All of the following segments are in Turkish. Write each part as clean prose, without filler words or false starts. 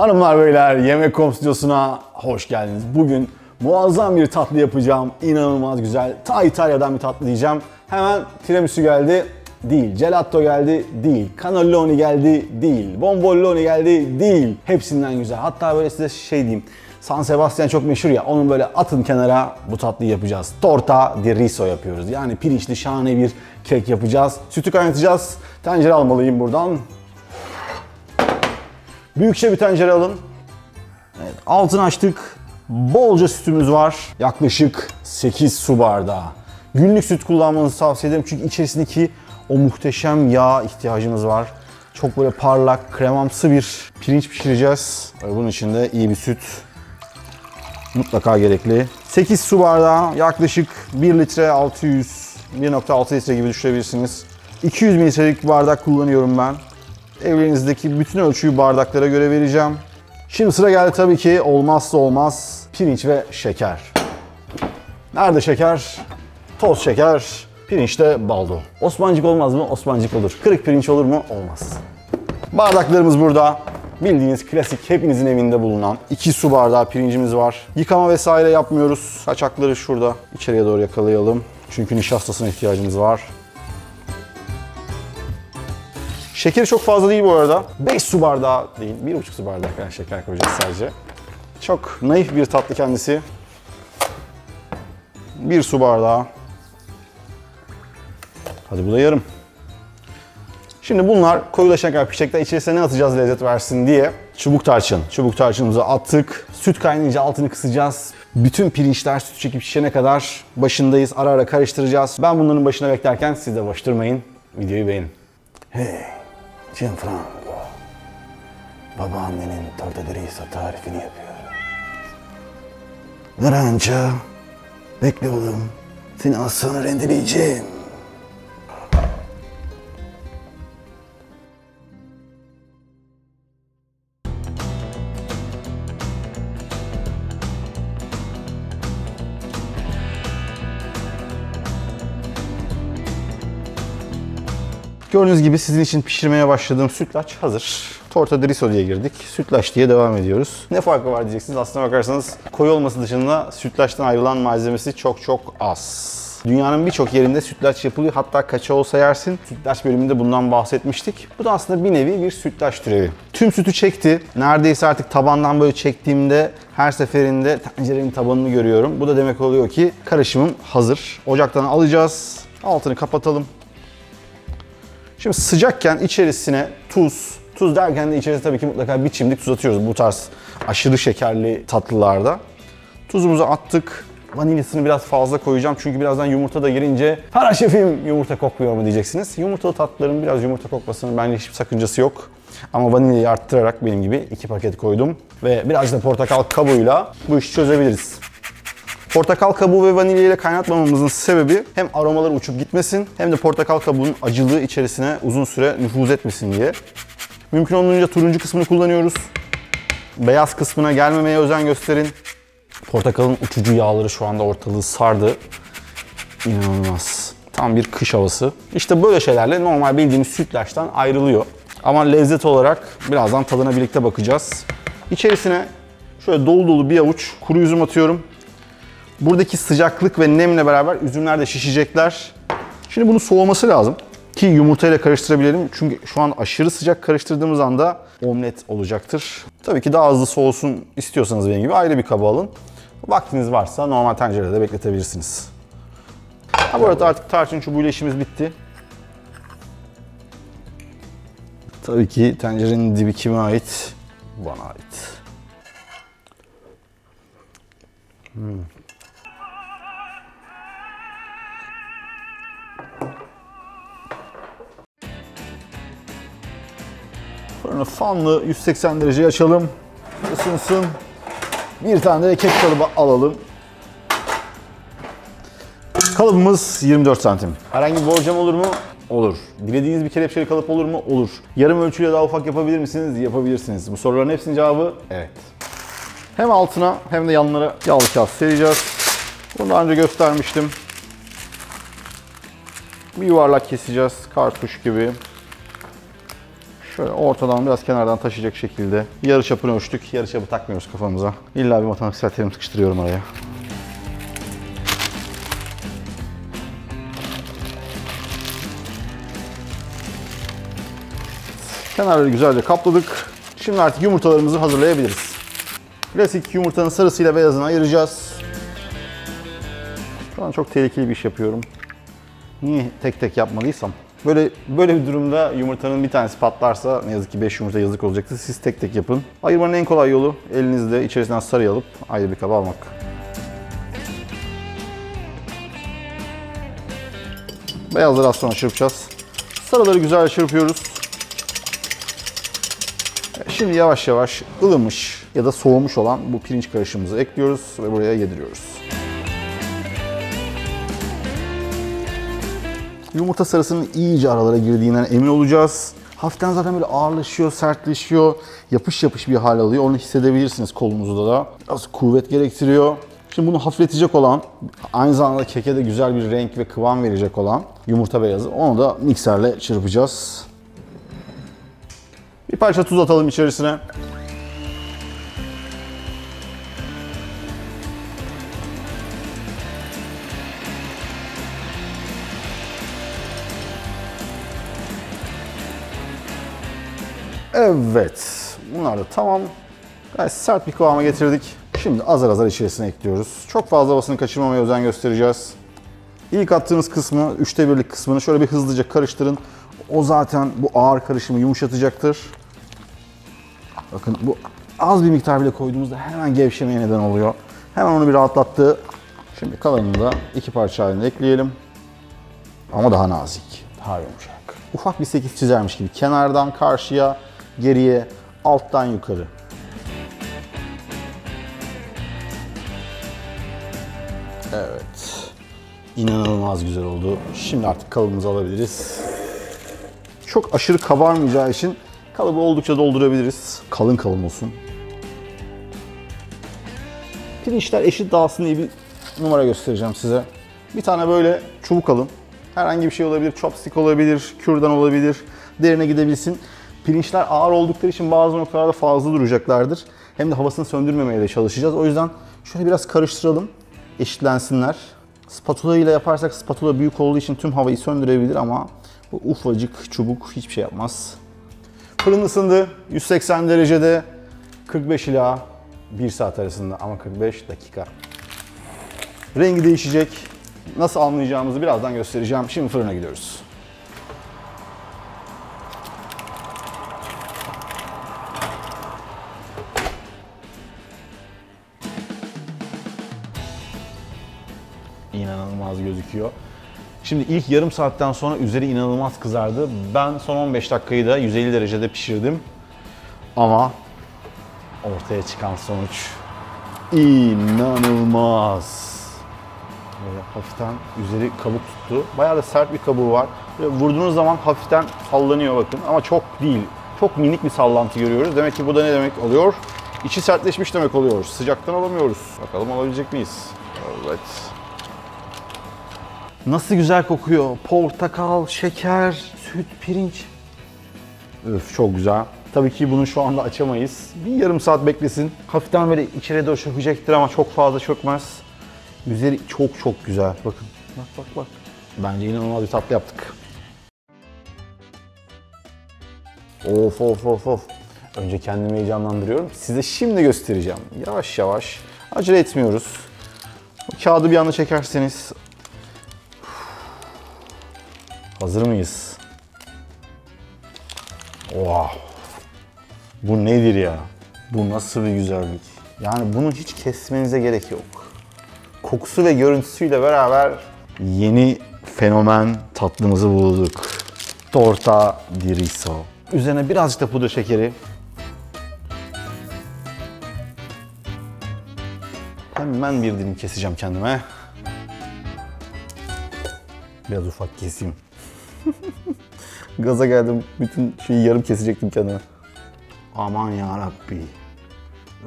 Hanımlar beyler, Yemek.com stüdyosuna hoş geldiniz. Bugün muazzam bir tatlı yapacağım. İnanılmaz güzel. Ta İtalya'dan bir tatlı diyeceğim. Hemen tiramisu geldi. Değil. Gelato geldi. Değil. Cannelloni geldi. Değil. Bomboloni geldi. Değil. Hepsinden güzel. Hatta böyle size şey diyeyim. San Sebastian çok meşhur ya. Onun böyle atın kenara bu tatlıyı yapacağız. Torta di riso yapıyoruz. Yani pirinçli şahane bir kek yapacağız. Sütü kaynatacağız. Tencere almalıyım buradan. Büyükçe bir tencere alın. Evet, altını açtık. Bolca sütümüz var. Yaklaşık 8 su bardağı. Günlük süt kullanmanızı tavsiye ederim. Çünkü içerisindeki o muhteşem yağ ihtiyacımız var. Çok böyle parlak, kremamsı bir pirinç pişireceğiz. Bunun için de iyi bir süt mutlaka gerekli. 8 su bardağı, yaklaşık 1 litre 600, 1.6 litre gibi düşürebilirsiniz. 200 mililitrelik bardak kullanıyorum ben. Evlerinizdeki bütün ölçüyü bardaklara göre vereceğim. Şimdi sıra geldi tabii ki olmazsa olmaz pirinç ve şeker. Nerede şeker? Toz şeker, pirinçte baldo. Osmancık olmaz mı? Osmancık olur. Kırık pirinç olur mu? Olmaz. Bardaklarımız burada. Bildiğiniz klasik hepinizin evinde bulunan 2 su bardağı pirincimiz var. Yıkama vesaire yapmıyoruz. Kaçakları şurada içeriye doğru yakalayalım. Çünkü nişastasına ihtiyacımız var. Şekeri çok fazla değil bu arada. 5 su bardağı değil, 1,5 su bardağı kadar şeker koyacağız sadece. Çok naif bir tatlı kendisi. 1 su bardağı. Hadi bu da yarım. Şimdi bunlar koyulaşana pişecekler. İçerisine ne atacağız lezzet versin diye. Çubuk tarçın. Çubuk tarçınımızı attık. Süt kaynayınca altını kısacağız. Bütün pirinçler süt çekip şişene kadar başındayız. Ara ara karıştıracağız. Ben bunların başına beklerken siz de boş durmayın. Videoyu beğenin. Hey. Gianfranco, babaannenin torta di riso tarifini yapıyor. Naranca, bekle oğlum, seni az sonra rendeleyeceğim. Gördüğünüz gibi sizin için pişirmeye başladığım sütlaç hazır. Torta di riso diye girdik. Sütlaç diye devam ediyoruz. Ne farkı var diyeceksiniz. Aslına bakarsanız koyu olması dışında sütlaçtan ayrılan malzemesi çok az. Dünyanın birçok yerinde sütlaç yapılıyor. Hatta kaça olsa yersin. Sütlaç bölümünde bundan bahsetmiştik. Bu da aslında bir nevi bir sütlaç türevi. Tüm sütü çekti. Neredeyse artık tabandan böyle çektiğimde her seferinde tencerenin tabanını görüyorum. Bu da demek oluyor ki karışımım hazır. Ocaktan alacağız. Altını kapatalım. Şimdi sıcakken içerisine tuz derken de içerisine tabii ki mutlaka bir çimdik tuz atıyoruz bu tarz aşırı şekerli tatlılarda. Tuzumuzu attık. Vanilyasını biraz fazla koyacağım çünkü birazdan yumurta da girince "Para şefim, yumurta kokmuyor mu?" diyeceksiniz. Yumurtalı tatlıların biraz yumurta kokmasının bence hiçbir sakıncası yok. Ama vanilyayı arttırarak benim gibi 2 paket koydum. Ve biraz da portakal kabuğuyla bu işi çözebiliriz. Portakal kabuğu ve vanilya ile kaynatmamamızın sebebi hem aromaları uçup gitmesin hem de portakal kabuğunun acılığı içerisine uzun süre nüfuz etmesin diye. Mümkün olduğunca turuncu kısmını kullanıyoruz. Beyaz kısmına gelmemeye özen gösterin. Portakalın uçucu yağları şu anda ortalığı sardı. İnanılmaz. Tam bir kış havası. İşte böyle şeylerle normal bildiğimiz sütlaçtan ayrılıyor. Ama lezzet olarak birazdan tadına birlikte bakacağız. İçerisine şöyle dolu dolu bir avuç kuru üzüm atıyorum. Buradaki sıcaklık ve nemle beraber üzümler de şişecekler. Şimdi bunu soğuması lazım ki yumurtayla karıştırabilelim. Çünkü şu an aşırı sıcak karıştırdığımız anda omlet olacaktır. Tabii ki daha hızlı soğusun istiyorsanız benim gibi ayrı bir kaba alın. Vaktiniz varsa normal tencerede bekletebilirsiniz. Bu arada artık tarçın çubuğuyla işimiz bitti. Tabii ki tencerenin dibi kime ait? Bana ait. Fırını fanlı 180 dereceye açalım. Isınsın. Bir tane de kek kalıbı alalım. Kalıbımız 24 santim. Herhangi bir borcam olur mu? Olur. Dilediğiniz bir kelepçeli kalıp olur mu? Olur. Yarım ölçüyle daha ufak yapabilir misiniz? Yapabilirsiniz. Bu soruların hepsinin cevabı evet. Hem altına hem de yanlara yağlı kağıt sereceğiz. Bunu daha önce göstermiştim. Bir yuvarlak keseceğiz. Karpuş gibi. Şöyle ortadan biraz kenardan taşıyacak şekilde yarı çapını ölçtük. Yarı çapı takmıyoruz kafamıza. İlla bir matematiksel terim sıkıştırıyorum araya. Kenarları güzelce kapladık. Şimdi artık yumurtalarımızı hazırlayabiliriz. Klasik yumurtanın sarısıyla beyazını ayıracağız. Şu an çok tehlikeli bir iş yapıyorum. Niye tek tek yapmadıysam? Böyle bir durumda yumurtanın bir tanesi patlarsa ne yazık ki 5 yumurta yazık olacaktır. Siz tek tek yapın. Ayırmanın en kolay yolu elinizde içerisinden sarıyı alıp ayrı bir kaba almak. Beyazları az sonra çırpacağız. Sarıları güzel çırpıyoruz. Şimdi yavaş yavaş ılımış ya da soğumuş olan bu pirinç karışımımızı ekliyoruz ve buraya yediriyoruz. Yumurta sarısının iyice aralara girdiğinden emin olacağız. Hafiften zaten böyle ağırlaşıyor, sertleşiyor, yapış yapış bir hal alıyor. Onu hissedebilirsiniz kolunuzda da. Biraz kuvvet gerektiriyor. Şimdi bunu hafifletecek olan, aynı zamanda keke de güzel bir renk ve kıvam verecek olan yumurta beyazı. Onu da mikserle çırpacağız. Bir parça tuz atalım içerisine. Evet. Bunlar da tamam. Gayet sert bir kıvama getirdik. Şimdi azar azar içerisine ekliyoruz. Çok fazla havasını kaçırmamaya özen göstereceğiz. İlk attığınız kısmı, 3'te 1'lik kısmını şöyle bir hızlıca karıştırın. O zaten bu ağır karışımı yumuşatacaktır. Bakın bu az bir miktar bile koyduğumuzda hemen gevşemeye neden oluyor. Hemen onu bir rahatlattı. Şimdi kalanını da 2 parça halinde ekleyelim. Ama daha nazik, daha yumuşak. Ufak bir 8 çizermiş gibi kenardan karşıya, geriye, alttan yukarı. Evet. İnanılmaz güzel oldu. Şimdi artık kalıbımızı alabiliriz. Çok aşırı kabarmayacağı için kalıbı oldukça doldurabiliriz. Kalın kalın olsun. Pirinçler eşit dağılsın diye bir numara göstereceğim size. Bir tane böyle çubuk alın. Herhangi bir şey olabilir, chopstick olabilir, kürdan olabilir. Derine gidebilsin. Pirinçler ağır oldukları için bazı noktalarda fazla duracaklardır. Hem de havasını söndürmemeye de çalışacağız. O yüzden şöyle biraz karıştıralım, eşitlensinler. Spatula ile yaparsak spatula büyük olduğu için tüm havayı söndürebilir ama bu ufacık çubuk hiçbir şey yapmaz. Fırın ısındı. 180 derecede 45 ila 1 saat arasında ama 45 dakika. Rengi değişecek. Nasıl anlayacağımızı birazdan göstereceğim. Şimdi fırına gidiyoruz. İnanılmaz gözüküyor. Şimdi ilk yarım saatten sonra üzeri inanılmaz kızardı. Ben son 15 dakikayı da 150 derecede pişirdim. Ama ortaya çıkan sonuç inanılmaz. Böyle hafiften üzeri kabuk tuttu. Bayağı da sert bir kabuğu var. Böyle vurduğunuz zaman hafiften sallanıyor bakın ama çok değil. Çok minik bir sallantı görüyoruz. Demek ki bu da ne demek oluyor? İçi sertleşmiş demek oluyor. Sıcaktan alamıyoruz. Bakalım alabilecek miyiz? Evet. Nasıl güzel kokuyor. Portakal, şeker, süt, pirinç. Öf çok güzel. Tabii ki bunu şu anda açamayız. Bir yarım saat beklesin. Hafiften böyle içeri doğru çökecektir ama çok fazla çökmez. Üzeri çok çok güzel. Bakın. Bak bak bak. Bence inanılmaz bir tatlı yaptık. Of of of of. Önce kendimi heyecanlandırıyorum. Size şimdi göstereceğim. Yavaş yavaş. Acele etmiyoruz. O kağıdı bir anda çekerseniz. Hazır mıyız? Wow. Bu nedir ya? Bu nasıl bir güzellik? Yani bunu hiç kesmenize gerek yok. Kokusu ve görüntüsüyle beraber yeni fenomen tatlımızı bulduk. Torta di riso. Üzerine birazcık da pudra şekeri. Hemen bir dilim keseceğim kendime. Biraz ufak keseyim. Gaza geldim. Bütün şeyi yarım kesecektim kendime. Aman yarabbi.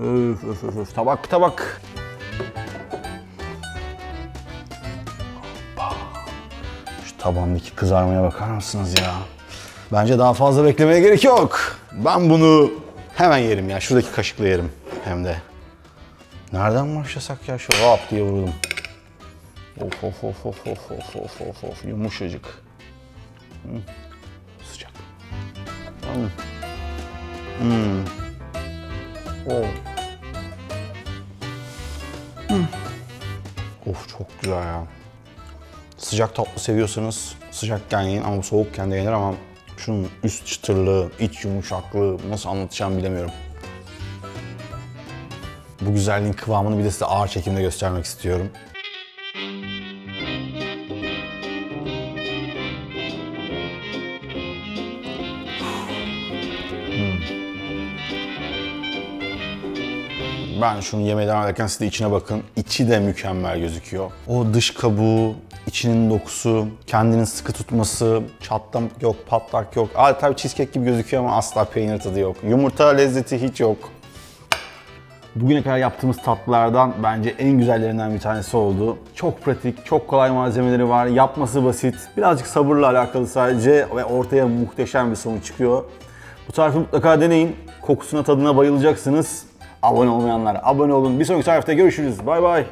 Öf öf öf öf. Tabak tabak. Şu tabandaki kızarmaya bakar mısınız ya? Bence daha fazla beklemeye gerek yok. Ben bunu hemen yerim ya. Şuradaki kaşıkla yerim hem de. Nereden başlasak ya? Şu hop diye vurdum. Of of of of of of of of of. Yumuşacık. Sıcak. Oh. Of çok güzel ya. Sıcak tatlı seviyorsanız sıcakken yiyin ama soğukken de yenir ama şunun üst çıtırlığı, iç yumuşaklığı nasıl anlatacağımı bilemiyorum. Bu güzelliğin kıvamını bir de size ağır çekimde göstermek istiyorum. Ben şunu yemeye devam ederken siz de içine bakın. İçi de mükemmel gözüküyor. O dış kabuğu, içinin dokusu, kendini sıkı tutması, çatlak yok, patlak yok. Tabii cheesecake gibi gözüküyor ama asla peynir tadı yok. Yumurta lezzeti hiç yok. Bugüne kadar yaptığımız tatlılardan bence en güzellerinden bir tanesi oldu. Çok pratik, çok kolay malzemeleri var, yapması basit. Birazcık sabırla alakalı sadece ve ortaya muhteşem bir sonuç çıkıyor. Bu tarifi mutlaka deneyin. Kokusuna, tadına bayılacaksınız. Abone olmayanlar abone olun. Bir sonraki tarifte görüşürüz. Bay bay.